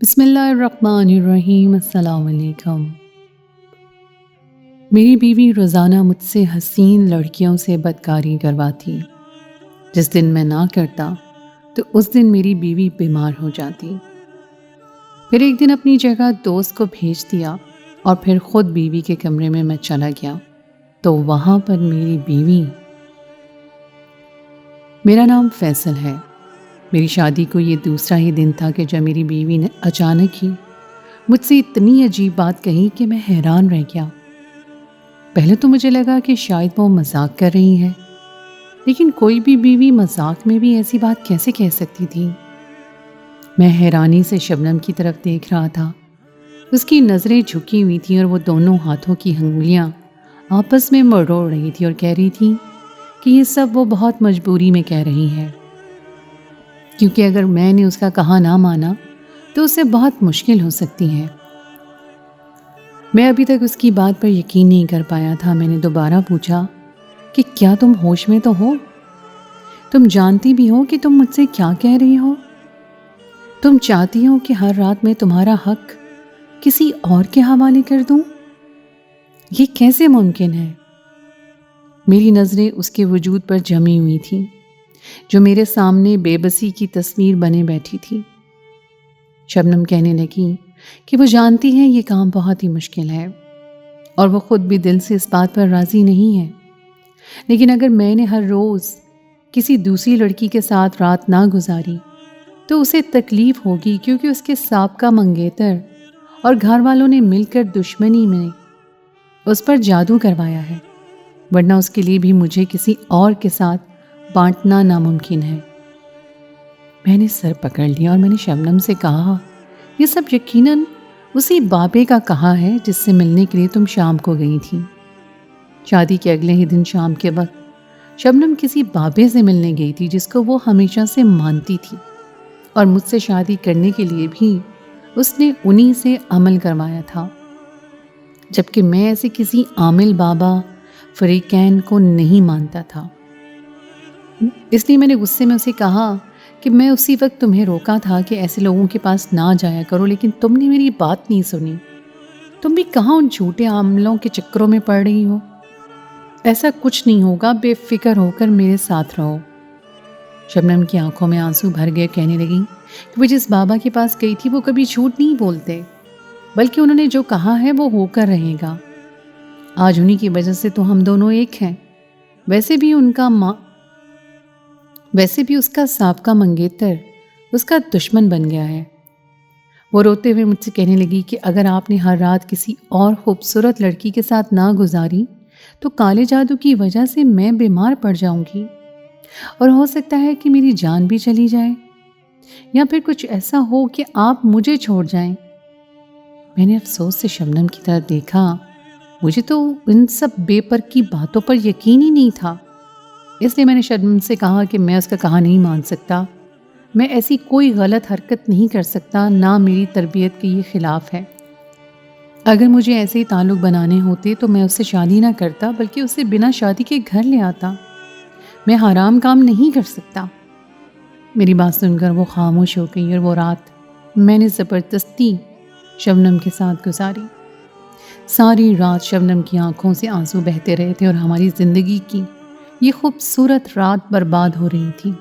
بسم اللہ الرحمن الرحیم۔ السلام علیکم۔ میری بیوی روزانہ مجھ سے حسین لڑکیوں سے بدکاری کرواتی۔ جس دن میں نہ کرتا تو اس دن میری بیوی بیمار ہو جاتی۔ پھر ایک دن اپنی جگہ دوست کو بھیج دیا اور پھر خود بیوی کے کمرے میں چلا گیا تو وہاں پر میری بیوی۔ میرا نام فیصل ہے۔ میری شادی کو یہ دوسرا ہی دن تھا کہ جب میری بیوی نے اچانک ہی مجھ سے اتنی عجیب بات کہی کہ میں حیران رہ گیا۔ پہلے تو مجھے لگا کہ شاید وہ مذاق کر رہی ہے، لیکن کوئی بھی بیوی مذاق میں بھی ایسی بات کیسے کہہ سکتی تھی؟ میں حیرانی سے شبنم کی طرف دیکھ رہا تھا۔ اس کی نظریں جھکی ہوئی تھیں اور وہ دونوں ہاتھوں کی انگلیاں آپس میں مروڑ رہی تھی اور کہہ رہی تھی کہ یہ سب وہ بہت مجبوری میں کہہ رہی ہے، کیونکہ اگر میں نے اس کا کہا نہ مانا تو اسے بہت مشکل ہو سکتی ہے۔ میں ابھی تک اس کی بات پر یقین نہیں کر پایا تھا۔ میں نے دوبارہ پوچھا کہ کیا تم ہوش میں تو ہو؟ تم جانتی بھی ہو کہ تم مجھ سے کیا کہہ رہی ہو؟ تم چاہتی ہو کہ ہر رات میں تمہارا حق کسی اور کے حوالے کر دوں؟ یہ کیسے ممکن ہے؟ میری نظریں اس کے وجود پر جمی ہوئی تھیں جو میرے سامنے بے بسی کی تصویر بنے بیٹھی تھی۔ شبنم کہنے لگی کہ وہ جانتی ہے یہ کام بہت ہی مشکل ہے اور وہ خود بھی دل سے اس بات پر راضی نہیں ہے، لیکن اگر میں نے ہر روز کسی دوسری لڑکی کے ساتھ رات نہ گزاری تو اسے تکلیف ہوگی، کیونکہ اس کے سابقہ منگیتر اور گھر والوں نے مل کر دشمنی میں اس پر جادو کروایا ہے، ورنہ اس کے لیے بھی مجھے کسی اور کے ساتھ بانٹنا ناممکن ہے۔ میں نے سر پکڑ لیا اور میں نے شبنم سے کہا، یہ سب یقیناً اسی بابے کا کہا ہے جس سے ملنے کے لیے تم شام کو گئی تھی۔ شادی کے اگلے ہی دن شام کے وقت شبنم کسی بابے سے ملنے گئی تھی جس کو وہ ہمیشہ سے مانتی تھی، اور مجھ سے شادی کرنے کے لیے بھی اس نے انہی سے عمل کروایا تھا، جبکہ میں ایسے کسی عامل بابا فریقین کو نہیں مانتا تھا۔ اس لیے میں نے غصے میں اسے کہا کہ میں اسی وقت تمہیں روکا تھا کہ ایسے لوگوں کے پاس نہ جایا کرو، لیکن تم نے میری بات نہیں سنی۔ تم بھی کہاں ان جھوٹے عاملوں کے چکروں میں پڑ رہی ہو؟ ایسا کچھ نہیں ہوگا، بے فکر ہو کر میرے ساتھ رہو۔ شبنم کی آنکھوں میں آنسو بھر گئے، کہنے لگی کہ وہ جس بابا کے پاس گئی تھی وہ کبھی جھوٹ نہیں بولتے، بلکہ انہوں نے جو کہا ہے وہ ہو کر رہے گا۔ آج انہی کی وجہ سے تو ہم دونوں ایک ہیں۔ ویسے بھی اس کا سابقہ منگیتر اس کا دشمن بن گیا ہے۔ وہ روتے ہوئے مجھ سے کہنے لگی کہ اگر آپ نے ہر رات کسی اور خوبصورت لڑکی کے ساتھ نہ گزاری تو کالے جادو کی وجہ سے میں بیمار پڑ جاؤں گی، اور ہو سکتا ہے کہ میری جان بھی چلی جائے، یا پھر کچھ ایسا ہو کہ آپ مجھے چھوڑ جائیں۔ میں نے افسوس سے شبنم کی طرف دیکھا۔ مجھے تو ان سب بے پر کی باتوں پر یقین ہی نہیں تھا، اس لیے میں نے شبنم سے کہا کہ میں اس کا کہا نہیں مان سکتا۔ میں ایسی کوئی غلط حرکت نہیں کر سکتا، نہ میری تربیت کے یہ خلاف ہے۔ اگر مجھے ایسے ہی تعلق بنانے ہوتے تو میں اس سے شادی نہ کرتا، بلکہ اسے بنا شادی کے گھر لے آتا۔ میں حرام کام نہیں کر سکتا۔ میری بات سن کر وہ خاموش ہو گئی، اور وہ رات میں نے زبردستی شبنم کے ساتھ گزاری۔ ساری رات شبنم کی آنکھوں سے آنسو بہتے رہے تھے اور ہماری زندگی کی یہ خوبصورت رات برباد ہو رہی تھی۔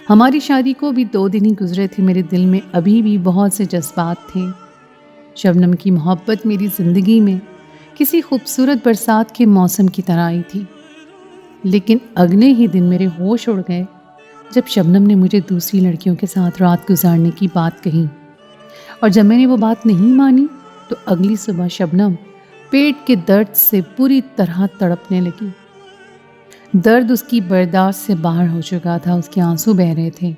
ہماری شادی کو بھی 2 دن ہی گزرے تھے، میرے دل میں ابھی بھی بہت سے جذبات تھے۔ شبنم کی محبت میری زندگی میں کسی خوبصورت برسات کے موسم کی طرح آئی تھی، لیکن اگلے ہی دن میرے ہوش اڑ گئے جب شبنم نے مجھے دوسری لڑکیوں کے ساتھ رات گزارنے کی بات کہی، اور جب میں نے وہ بات نہیں مانی تو اگلی صبح شبنم پیٹ کے درد سے بری طرح تڑپنے لگی۔ درد اس کی برداشت سے باہر ہو چکا تھا، اس کے آنسو بہہ رہے تھے۔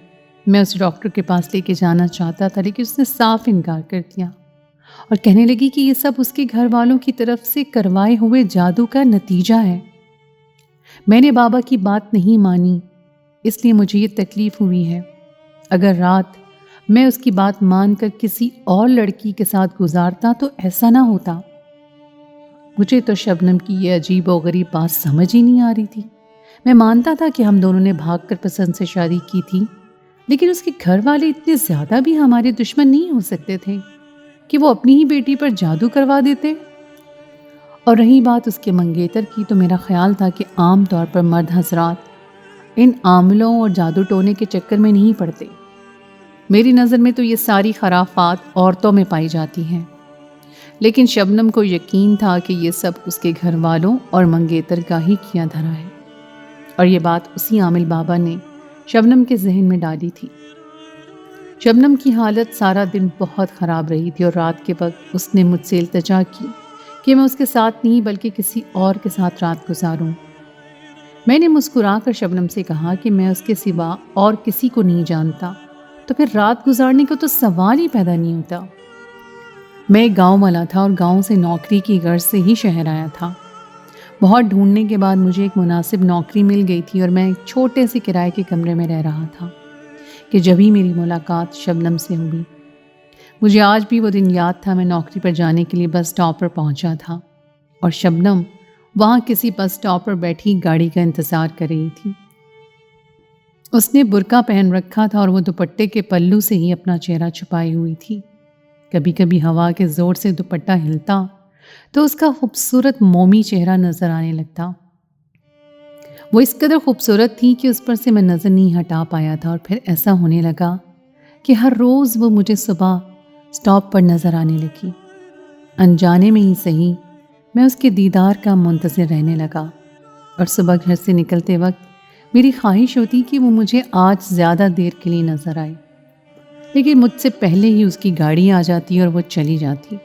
میں اسے ڈاکٹر کے پاس لے کے جانا چاہتا تھا، لیکن اس نے صاف انکار کر دیا اور کہنے لگی کہ یہ سب اس کے گھر والوں کی طرف سے کروائے ہوئے جادو کا نتیجہ ہے۔ میں نے بابا کی بات نہیں مانی، اس لیے مجھے یہ تکلیف ہوئی ہے۔ اگر رات میں اس کی بات مان کر کسی اور لڑکی کے ساتھ گزارتا تو ایسا نہ ہوتا۔ مجھے تو شبنم کی یہ عجیب و غریب بات سمجھ ہی نہیں آ رہی تھی۔ میں مانتا تھا کہ ہم دونوں نے بھاگ کر پسند سے شادی کی تھی، لیکن اس کے گھر والے اتنے زیادہ بھی ہمارے دشمن نہیں ہو سکتے تھے کہ وہ اپنی ہی بیٹی پر جادو کروا دیتے۔ اور رہی بات اس کے منگیتر کی، تو میرا خیال تھا کہ عام طور پر مرد حضرات ان عاملوں اور جادو ٹونے کے چکر میں نہیں پڑتے۔ میری نظر میں تو یہ ساری خرافات عورتوں میں پائی جاتی ہیں، لیکن شبنم کو یقین تھا کہ یہ سب اس کے گھر والوں اور منگیتر کا ہی کیا دھرا ہے، اور یہ بات اسی عامل بابا نے شبنم کے ذہن میں ڈالی تھی۔ شبنم کی حالت سارا دن بہت خراب رہی تھی، اور رات کے وقت اس نے مجھ سے التجا کی کہ میں اس کے ساتھ نہیں بلکہ کسی اور کے ساتھ رات گزاروں۔ میں نے مسکرا کر شبنم سے کہا کہ میں اس کے سوا اور کسی کو نہیں جانتا، تو پھر رات گزارنے کا تو سوال ہی پیدا نہیں ہوتا۔ میں ایک گاؤں والا تھا اور گاؤں سے نوکری کی غرض سے ہی شہر آیا تھا۔ بہت ڈھونڈنے کے بعد مجھے ایک مناسب نوکری مل گئی تھی، اور میں ایک چھوٹے سے کرائے کے کمرے میں رہ رہا تھا کہ جب ہی میری ملاقات شبنم سے ہوئی۔ مجھے آج بھی وہ دن یاد تھا۔ میں نوکری پر جانے کے لیے بس اسٹاپ پر پہنچا تھا، اور شبنم وہاں کسی بس اسٹاپ پر بیٹھی گاڑی کا انتظار کر رہی تھی۔ اس نے برقع پہن رکھا تھا اور وہ دوپٹے کے پلو سے ہی اپنا چہرہ چھپائی ہوئی تھی۔ کبھی کبھی ہوا کے زور سے دوپٹہ ہلتا تو اس کا خوبصورت مومی چہرہ نظر آنے لگتا۔ وہ اس قدر خوبصورت تھی کہ اس پر سے میں نظر نہیں ہٹا پایا تھا، اور پھر ایسا ہونے لگا کہ ہر روز وہ مجھے صبح اسٹاپ پر نظر آنے لگی۔ انجانے میں ہی صحیح میں اس کے دیدار کا منتظر رہنے لگا، اور صبح گھر سے نکلتے وقت میری خواہش ہوتی کہ وہ مجھے آج زیادہ دیر کے لیے نظر آئے، لیکن مجھ سے پہلے ہی اس کی گاڑی آ جاتی اور وہ چلی جاتی۔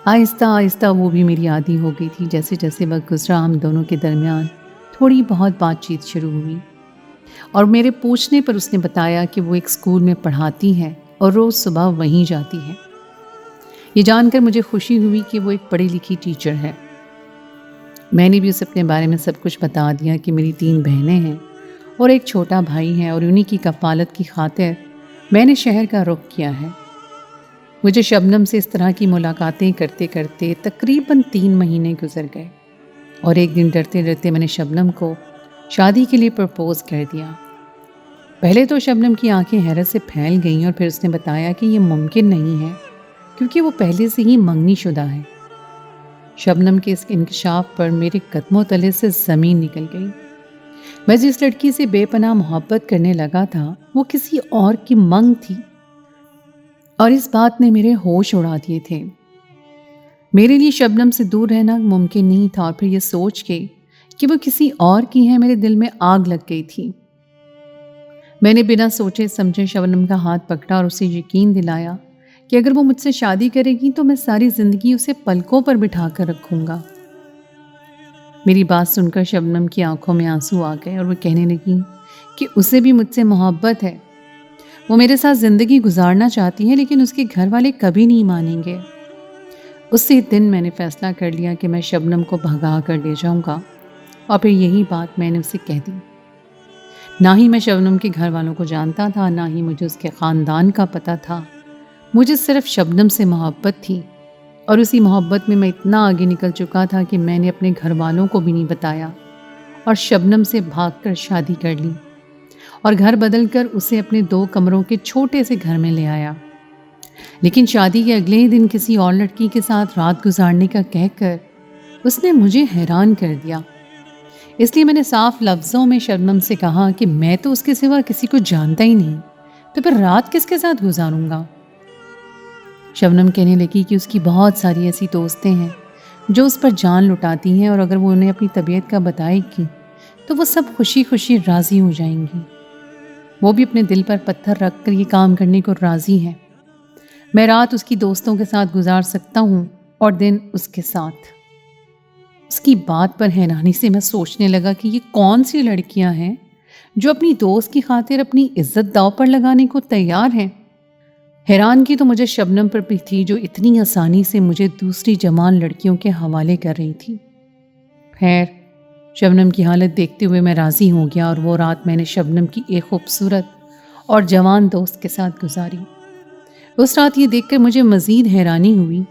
آہستہ آہستہ وہ بھی میری عادی ہو گئی تھی۔ جیسے جیسے وقت گزرا ہم دونوں کے درمیان تھوڑی بہت بات چیت شروع ہوئی، اور میرے پوچھنے پر اس نے بتایا کہ وہ ایک اسکول میں پڑھاتی ہے اور روز صبح وہیں جاتی ہے۔ یہ جان کر مجھے خوشی ہوئی کہ وہ ایک پڑھی لکھی ٹیچر ہے۔ میں نے بھی اسے اپنے بارے میں سب کچھ بتا دیا کہ میری 3 بہنیں ہیں اور ایک چھوٹا بھائی ہے، اور انہی کی کفالت کی خاطر میں نے شہر کا رخ کیا ہے۔ مجھے شبنم سے اس طرح کی ملاقاتیں کرتے کرتے تقریباً 3 مہینے گزر گئے، اور ایک دن ڈرتے ڈرتے میں نے شبنم کو شادی کے لیے پرپوز کر دیا۔ پہلے تو شبنم کی آنکھیں حیرت سے پھیل گئیں، اور پھر اس نے بتایا کہ یہ ممکن نہیں ہے کیونکہ وہ پہلے سے ہی منگنی شدہ ہے۔ شبنم کے اس انکشاف پر میرے قدموں تلے سے زمین نکل گئی۔ میں جس لڑکی سے بے پناہ محبت کرنے لگا تھا وہ کسی اور کی منگ تھی، اور اس بات نے میرے ہوش اڑا دیے تھے۔ میرے لیے شبنم سے دور رہنا ممکن نہیں تھا، اور پھر یہ سوچ کے کہ وہ کسی اور کی ہے میرے دل میں آگ لگ گئی تھی۔ میں نے بنا سوچے سمجھے شبنم کا ہاتھ پکڑا اور اسے یقین دلایا کہ اگر وہ مجھ سے شادی کرے گی تو میں ساری زندگی اسے پلکوں پر بٹھا کر رکھوں گا۔ میری بات سن کر شبنم کی آنکھوں میں آنسو آ گئے، اور وہ کہنے لگی کہ اسے بھی مجھ سے محبت ہے، وہ میرے ساتھ زندگی گزارنا چاہتی ہے، لیکن اس کے گھر والے کبھی نہیں مانیں گے۔ اسی دن میں نے فیصلہ کر لیا کہ میں شبنم کو بھگا کر لے جاؤں گا، اور پھر یہی بات میں نے اسے کہہ دی۔ نہ ہی میں شبنم کے گھر والوں کو جانتا تھا، نہ ہی مجھے اس کے خاندان کا پتہ تھا۔ مجھے صرف شبنم سے محبت تھی، اور اسی محبت میں اتنا آگے نکل چکا تھا کہ میں نے اپنے گھر والوں کو بھی نہیں بتایا، اور شبنم سے بھاگ کر شادی کر لی، اور گھر بدل کر اسے اپنے 2 کمروں کے چھوٹے سے گھر میں لے آیا۔ لیکن شادی کے اگلے ہی دن کسی اور لڑکی کے ساتھ رات گزارنے کا کہہ کر اس نے مجھے حیران کر دیا۔ اس لیے میں نے صاف لفظوں میں شبنم سے کہا کہ میں تو اس کے سوا کسی کو جانتا ہی نہیں، تو پھر رات کس کے ساتھ گزاروں گا؟ شبنم کہنے لگی کہ اس کی بہت ساری ایسی دوستیں ہیں جو اس پر جان لٹاتی ہیں، اور اگر وہ انہیں اپنی طبیعت کا بتائے گی تو وہ سب خوشی خوشی راضی ہو جائیں گی۔ وہ بھی اپنے دل پر پتھر رکھ کر یہ کام کرنے کو راضی ہے۔ میں رات اس کی دوستوں کے ساتھ گزار سکتا ہوں اور دن اس کے ساتھ۔ اس کی بات پر حیرانی سے میں سوچنے لگا کہ یہ کون سی لڑکیاں ہیں جو اپنی دوست کی خاطر اپنی عزت داؤ پر لگانے کو تیار ہیں۔ حیران کی تو مجھے شبنم پر بھی تھی جو اتنی آسانی سے مجھے دوسری جوان لڑکیوں کے حوالے کر رہی تھی۔ خیر، شبنم کی حالت دیکھتے ہوئے میں راضی ہو گیا، اور وہ رات میں نے شبنم کی ایک خوبصورت اور جوان دوست کے ساتھ گزاری۔ اس رات یہ دیکھ کر مجھے مزید حیرانی ہوئی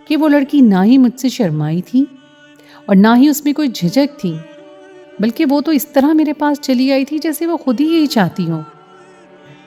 کہ وہ لڑکی نہ ہی مجھ سے شرمائی تھی اور نہ ہی اس میں کوئی جھجک تھی، بلکہ وہ تو اس طرح میرے پاس چلی آئی تھی جیسے وہ خود ہی یہی چاہتی ہو۔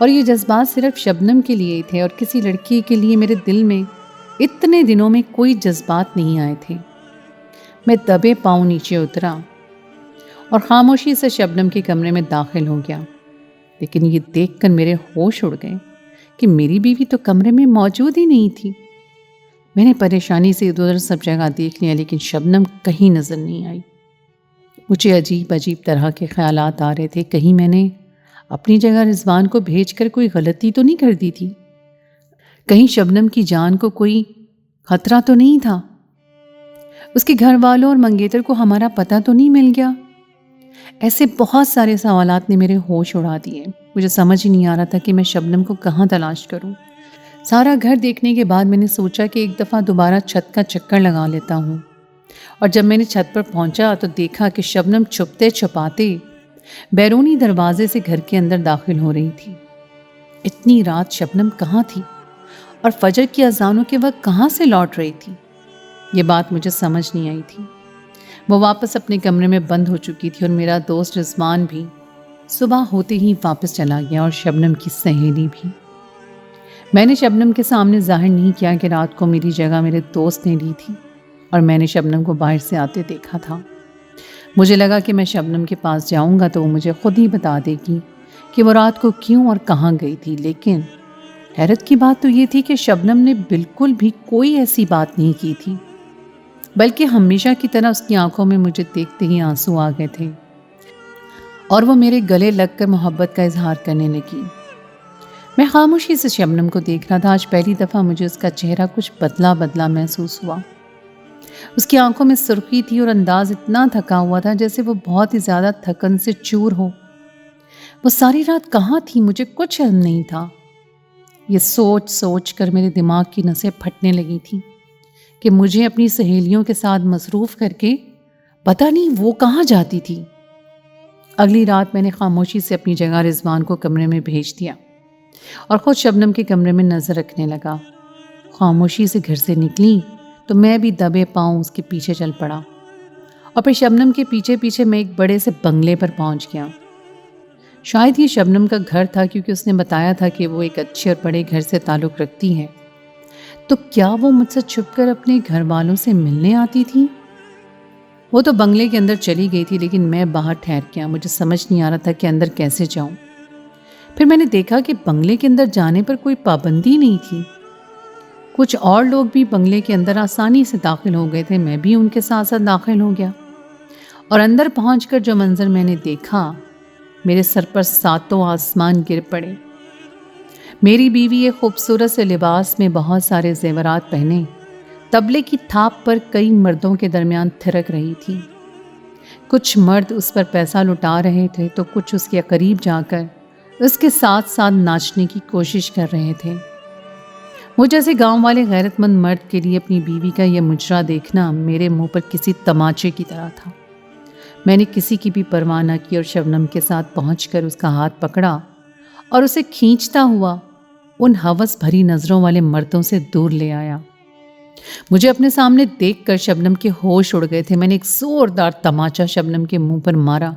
اور یہ جذبات صرف شبنم کے لیے تھے، اور کسی لڑکی کے لیے میرے دل میں اتنے دنوں میں کوئی جذبات نہیں آئے تھے۔ میں دبے پاؤں نیچے اترا اور خاموشی سے شبنم کے کمرے میں داخل ہو گیا، لیکن یہ دیکھ کر میرے ہوش اڑ گئے کہ میری بیوی تو کمرے میں موجود ہی نہیں تھی۔ میں نے پریشانی سے ادھر سب جگہ دیکھ لیا، لیکن شبنم کہیں نظر نہیں آئی۔ مجھے عجیب عجیب طرح کے خیالات آ رہے تھے، کہیں میں نے اپنی جگہ رضوان کو بھیج کر کوئی غلطی تو نہیں کر دی تھی، کہیں شبنم کی جان کو کوئی خطرہ تو نہیں تھا، اس کے گھر والوں اور منگیتر کو ہمارا پتہ تو نہیں مل گیا۔ ایسے بہت سارے سوالات نے میرے ہوش اڑا دیے۔ مجھے سمجھ ہی نہیں آ رہا تھا کہ میں شبنم کو کہاں تلاش کروں۔ سارا گھر دیکھنے کے بعد میں نے سوچا کہ ایک دفعہ دوبارہ چھت کا چکر لگا لیتا ہوں، اور جب میں نے چھت پر پہنچا تو دیکھا کہ شبنم چھپتے چھپاتے بیرونی دروازے سے گھر کے اندر داخل ہو رہی تھی۔ اتنی رات شبنم کہاں تھی اور فجر کی اذانوں کے وقت کہاں سے لوٹ رہی تھی؟ یہ بات مجھے سمجھ نہیں آئی تھی۔ وہ واپس اپنے کمرے میں بند ہو چکی تھی، اور میرا دوست رضوان بھی صبح ہوتے ہی واپس چلا گیا، اور شبنم کی سہیلی بھی۔ میں نے شبنم کے سامنے ظاہر نہیں کیا کہ رات کو میری جگہ میرے دوست نے لی تھی، اور میں نے شبنم کو باہر سے آتے دیکھا تھا۔ مجھے لگا کہ میں شبنم کے پاس جاؤں گا تو وہ مجھے خود ہی بتا دے گی کہ وہ رات کو کیوں اور کہاں گئی تھی، لیکن حیرت کی بات تو یہ تھی کہ شبنم نے بالکل بھی کوئی ایسی بات نہیں کی تھی، بلکہ ہمیشہ کی طرح اس کی آنکھوں میں مجھے دیکھتے ہی آنسو آ گئے تھے، اور وہ میرے گلے لگ کر محبت کا اظہار کرنے لگی۔ میں خاموشی سے شبنم کو دیکھ رہا تھا۔ آج پہلی دفعہ مجھے اس کا چہرہ کچھ بدلا بدلا محسوس ہوا۔ اس کی آنکھوں میں سرخی تھی اور انداز اتنا تھکا ہوا تھا جیسے وہ بہت ہی زیادہ تھکن سے چور ہو۔ وہ ساری رات کہاں تھی مجھے کچھ علم نہیں تھا۔ یہ سوچ سوچ کر میرے دماغ کی نسیں پھٹنے لگی تھیں کہ مجھے اپنی سہیلیوں کے ساتھ مصروف کر کے پتہ نہیں وہ کہاں جاتی تھی۔ اگلی رات میں نے خاموشی سے اپنی جگہ رضوان کو کمرے میں بھیج دیا اور خود شبنم کے کمرے میں نظر رکھنے لگا۔ خاموشی سے گھر سے نکلی تو میں بھی دبے پاؤں اس کے پیچھے چل پڑا، اور پھر شبنم کے پیچھے پیچھے میں ایک بڑے سے بنگلے پر پہنچ گیا۔ شاید یہ شبنم کا گھر تھا، کیونکہ اس نے بتایا تھا کہ وہ ایک اچھے اور بڑے گھر سے تعلق رکھتی ہے۔ تو کیا وہ مجھ سے چھپ کر اپنے گھر والوں سے ملنے آتی تھی؟ وہ تو بنگلے کے اندر چلی گئی تھی، لیکن میں باہر ٹھہر گیا۔ مجھے سمجھ نہیں آ رہا تھا کہ اندر کیسے جاؤں۔ پھر میں نے دیکھا کہ بنگلے کے اندر جانے پر کوئی پابندی نہیں تھی۔ کچھ اور لوگ بھی بنگلے کے اندر آسانی سے داخل ہو گئے تھے، میں بھی ان کے ساتھ ساتھ داخل ہو گیا، اور اندر پہنچ کر جو منظر میں نے دیکھا، میرے سر پر ساتوں آسمان گر پڑے۔ میری بیوی ایک خوبصورت سے لباس میں بہت سارے زیورات پہنے طبلے کی تھاپ پر کئی مردوں کے درمیان تھرک رہی تھی۔ کچھ مرد اس پر پیسہ لٹا رہے تھے تو کچھ اس کے قریب جا کر اس کے ساتھ ساتھ ناچنے کی کوشش کر رہے تھے۔ وہ جیسے گاؤں والے غیرت مند مرد کے لیے اپنی بیوی کا یہ مجرا دیکھنا میرے منہ پر کسی تماچے کی طرح تھا۔ میں نے کسی کی بھی پرواہ نہ کی اور شبنم کے ساتھ پہنچ کر اس کا ہاتھ پکڑا اور اسے کھینچتا ہوا ان ہوس بھری نظروں والے مردوں سے دور لے آیا۔ مجھے اپنے سامنے دیکھ کر شبنم کے ہوش اڑ گئے تھے۔ میں نے ایک زوردار تماچا شبنم کے منہ پر مارا۔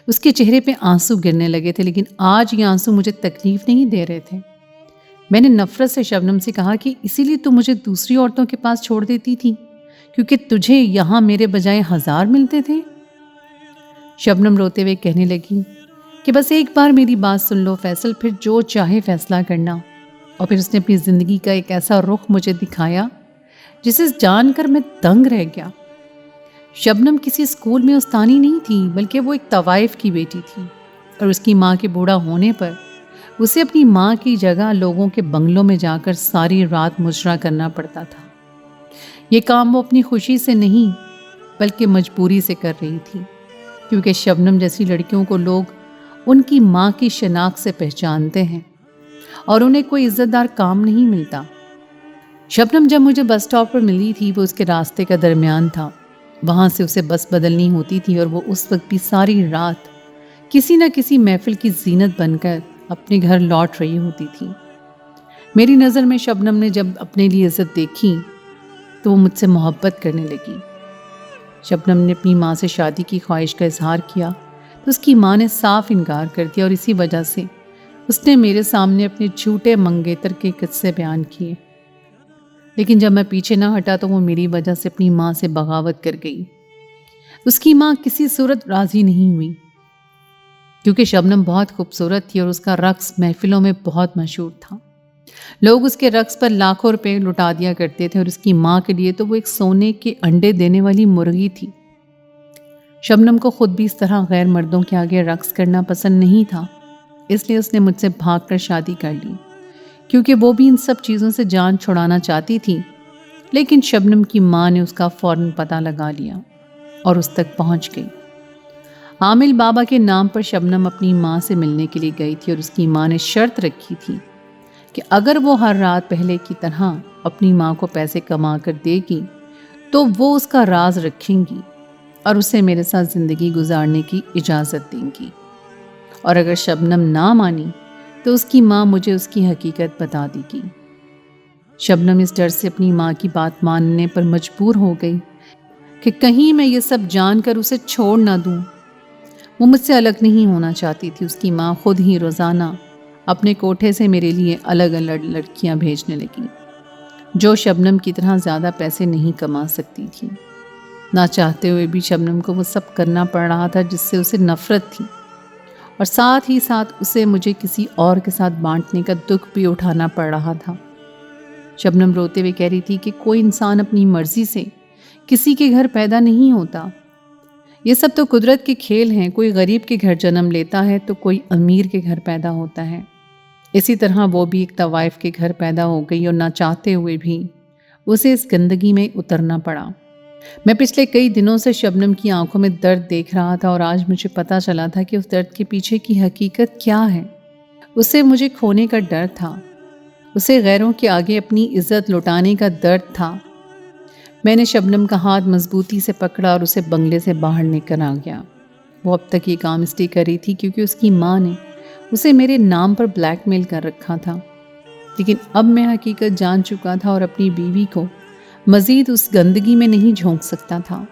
اس کے چہرے پہ آنسو گرنے لگے تھے، لیکن آج یہ آنسو مجھے تکلیف نہیں دے رہے تھے۔ میں نے نفرت سے شبنم سے کہا کہ اسی لیے تو مجھے دوسری عورتوں کے پاس چھوڑ دیتی تھی، کیونکہ تجھے یہاں میرے بجائے 1000 ملتے تھے۔ شبنم روتے ہوئے کہنے لگی کہ بس ایک بار میری بات سن لو فیصل، پھر جو چاہے فیصلہ کرنا۔ اور پھر اس نے اپنی زندگی کا ایک ایسا رخ مجھے دکھایا جسے جان کر میں دنگ رہ گیا۔ شبنم کسی اسکول میں استانی نہیں تھی، بلکہ وہ ایک طوائف کی بیٹی تھی، اور اس کی ماں کے بوڑھا ہونے پر اسے اپنی ماں کی جگہ لوگوں کے بنگلوں میں جا کر ساری رات مجرا کرنا پڑتا تھا۔ یہ کام وہ اپنی خوشی سے نہیں بلکہ مجبوری سے کر رہی تھی، کیونکہ شبنم جیسی لڑکیوں کو لوگ ان کی ماں کی شناخت سے پہچانتے ہیں اور انہیں کوئی عزت دار کام نہیں ملتا۔ شبنم جب مجھے بس اسٹاپ پر ملی تھی، وہ اس کے راستے کا درمیان تھا، وہاں سے اسے بس بدلنی ہوتی تھی، اور وہ اس وقت بھی ساری رات کسی نہ کسی محفل کی زینت بن کر اپنے گھر لوٹ رہی ہوتی تھی۔ میری نظر میں شبنم نے جب اپنے لیے عزت دیکھی تو وہ مجھ سے محبت کرنے لگی۔ شبنم نے اپنی ماں سے شادی کی خواہش کا اظہار کیا تو اس کی ماں نے صاف انکار کر دیا، اور اسی وجہ سے اس نے میرے سامنے اپنے جھوٹے منگیتر کے قصے بیان کیے، لیکن جب میں پیچھے نہ ہٹا تو وہ میری وجہ سے اپنی ماں سے بغاوت کر گئی۔ اس کی ماں کسی صورت راضی نہیں ہوئی، کیونکہ شبنم بہت خوبصورت تھی اور اس کا رقص محفلوں میں بہت مشہور تھا۔ لوگ اس کے رقص پر لاکھوں روپے لٹا دیا کرتے تھے، اور اس کی ماں کے لیے تو وہ ایک سونے کے انڈے دینے والی مرغی تھی۔ شبنم کو خود بھی اس طرح غیر مردوں کے آگے رقص کرنا پسند نہیں تھا، اس لیے اس نے مجھ سے بھاگ کر شادی کر لی، کیونکہ وہ بھی ان سب چیزوں سے جان چھڑانا چاہتی تھی۔ لیکن شبنم کی ماں نے اس کا فوراً پتہ لگا لیا اور اس تک پہنچ گئی۔ عامل بابا کے نام پر شبنم اپنی ماں سے ملنے کے لیے گئی تھی، اور اس کی ماں نے شرط رکھی تھی کہ اگر وہ ہر رات پہلے کی طرح اپنی ماں کو پیسے کما کر دے گی تو وہ اس کا راز رکھیں گی اور اسے میرے ساتھ زندگی گزارنے کی اجازت دیں گی، اور اگر شبنم نہ مانی تو اس کی ماں مجھے اس کی حقیقت بتا دے گی۔ شبنم اس ڈر سے اپنی ماں کی بات ماننے پر مجبور ہو گئی کہ کہیں میں یہ سب جان کر اسے چھوڑ نہ دوں۔ وہ مجھ سے الگ نہیں ہونا چاہتی تھی۔ اس کی ماں خود ہی روزانہ اپنے کوٹھے سے میرے لیے الگ الگ لڑکیاں بھیجنے لگی، جو شبنم کی طرح زیادہ پیسے نہیں کما سکتی تھی۔ نہ چاہتے ہوئے بھی شبنم کو وہ سب کرنا پڑ رہا تھا جس سے اسے نفرت تھی، اور ساتھ ہی ساتھ اسے مجھے کسی اور کے ساتھ بانٹنے کا دکھ بھی اٹھانا پڑ رہا تھا۔ شبنم روتے ہوئے کہہ رہی تھی کہ کوئی انسان اپنی مرضی سے کسی کے گھر پیدا نہیں ہوتا، یہ سب تو قدرت کے کھیل ہیں۔ کوئی غریب کے گھر جنم لیتا ہے تو کوئی امیر کے گھر پیدا ہوتا ہے۔ اسی طرح وہ بھی ایک طوائف کے گھر پیدا ہو گئی، اور نہ چاہتے ہوئے بھی اسے اس گندگی میں اترنا پڑا۔ میں پچھلے کئی دنوں سے شبنم کی آنکھوں میں درد دیکھ رہا تھا، اور آج مجھے پتہ چلا تھا کہ اس درد کے پیچھے کی حقیقت کیا ہے۔ اسے مجھے کھونے کا ڈر تھا، اسے غیروں کے آگے اپنی عزت لٹانے کا درد تھا۔ میں نے شبنم کا ہاتھ مضبوطی سے پکڑا اور اسے بنگلے سے باہر لے کر آ گیا۔ وہ اب تک یہ کام اس لیے کر رہی تھی کیونکہ اس کی ماں نے اسے میرے نام پر بلیک میل کر رکھا تھا، لیکن اب میں حقیقت جان چکا تھا اور اپنی بیوی کو مزید اس گندگی میں نہیں جھونک سکتا تھا۔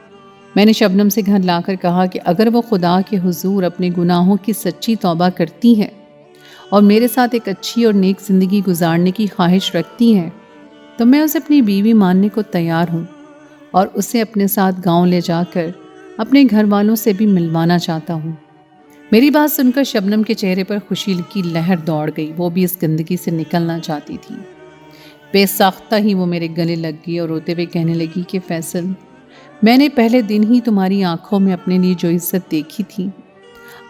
میں نے شبنم سے گھر لا کر کہا کہ اگر وہ خدا کے حضور اپنے گناہوں کی سچی توبہ کرتی ہے اور میرے ساتھ ایک اچھی اور نیک زندگی گزارنے کی خواہش رکھتی ہے تو میں اسے اپنی بیوی ماننے کو تیار ہوں، اور اسے اپنے ساتھ گاؤں لے جا کر اپنے گھر والوں سے بھی ملوانا چاہتا ہوں۔ میری بات سن کر شبنم کے چہرے پر خوشی کی لہر دوڑ گئی۔ وہ بھی اس گندگی سے نکلنا چاہتی تھی۔ بے ساختہ ہی وہ میرے گلے لگ گئی اور روتے ہوئے کہنے لگی کہ فیصل، میں نے پہلے دن ہی تمہاری آنکھوں میں اپنے لیے جو عزت دیکھی تھی،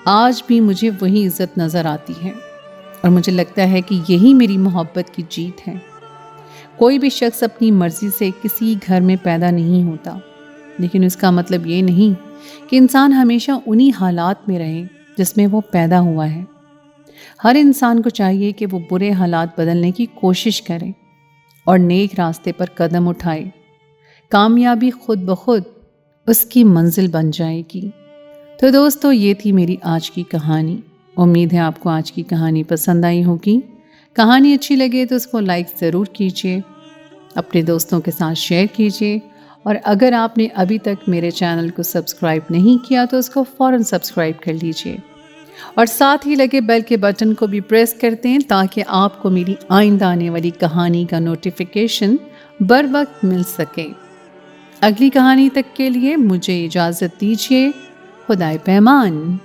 آج بھی مجھے وہی عزت نظر آتی ہے، اور مجھے لگتا ہے کہ یہی میری محبت کی جیت ہے۔ کوئی بھی شخص اپنی مرضی سے کسی گھر میں پیدا نہیں ہوتا، لیکن اس کا مطلب یہ نہیں کہ انسان ہمیشہ انہی حالات میں رہے جس میں وہ پیدا ہوا ہے۔ ہر انسان کو چاہیے کہ وہ برے حالات بدلنے کی کوشش کرے اور نیک راستے پر قدم اٹھائے۔ کامیابی خود بخود اس کی منزل بن جائے گی۔ تو دوستو، یہ تھی میری آج کی کہانی۔ امید ہے آپ کو آج کی کہانی پسند آئی ہوگی۔ کہانی اچھی لگے تو اس کو لائک ضرور کیجیے، اپنے دوستوں کے ساتھ شیئر کیجیے، اور اگر آپ نے ابھی تک میرے چینل کو سبسکرائب نہیں کیا تو اس کو فوراً سبسکرائب کر لیجیے، اور ساتھ ہی لگے بیل کے بٹن کو بھی پریس کر دیں تاکہ آپ کو میری آئندہ آنے والی کہانی کا نوٹیفیکیشن بر وقت مل سکے۔ اگلی کہانی تک کے لیے مجھے اجازت دیجیے۔ خدائے پیمان۔